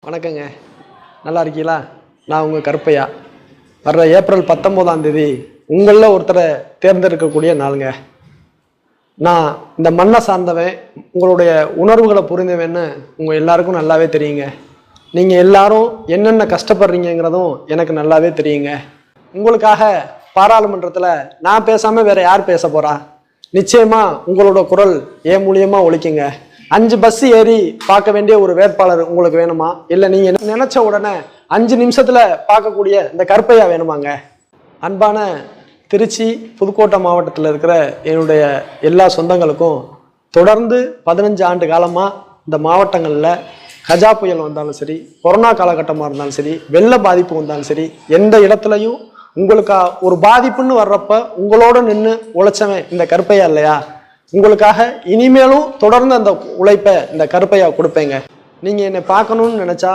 வணக்கங்க. நல்லா இருக்கீங்களா? நான் உங்கள் கருப்பையா. வர்ற ஏப்ரல் 19ஆம் தேதி உங்களில் ஒருத்தரை தேர்ந்தெடுக்கக்கூடிய நாளுங்க. நான் இந்த மண்ணை சார்ந்தவன், உங்களுடைய உணர்வுகளை புரிந்தவன்னு உங்கள் எல்லாருக்கும் நல்லாவே தெரியுங்க. நீங்கள் எல்லாரும் என்னென்ன கஷ்டப்படுறீங்கிறதும் எனக்கு நல்லாவே தெரியுங்க. உங்களுக்காக பாராளுமன்றத்தில் நான் பேசாமல் வேற யார் பேச போகிறா? நிச்சயமாக உங்களோட குரல் என் மூலியமாக ஒலிக்குங்க. 5 பஸ் ஏறி பார்க்க வேண்டிய ஒரு வேட்பாளர் உங்களுக்கு வேணுமா? இல்லை நீங்கள் நினைச்ச உடனே 5 நிமிஷத்துல பார்க்கக்கூடிய இந்த கருப்பையா வேணுமாங்க? அன்பான திருச்சி, புதுக்கோட்டை மாவட்டத்தில் இருக்கிற என்னுடைய எல்லா சொந்தங்களுக்கும் தொடர்ந்து 15 ஆண்டு காலமாக இந்த மாவட்டங்களில் கஜா புயல் வந்தாலும் சரி, கொரோனா காலகட்டமாக இருந்தாலும் சரி, வெள்ள பாதிப்பு வந்தாலும் சரி, எந்த இடத்துலையும் உங்களுக்கு ஒரு பாதிப்புன்னு வர்றப்ப உங்களோட நின்று உழைச்சவன் இந்த கருப்பையா இல்லையா? உங்களுக்காக இனிமேலும் தொடர்ந்து அந்த உழைப்பை இந்த கருப்பையா கொடுப்பேங்க. நீங்கள் என்னை பார்க்கணும்னு நினச்சா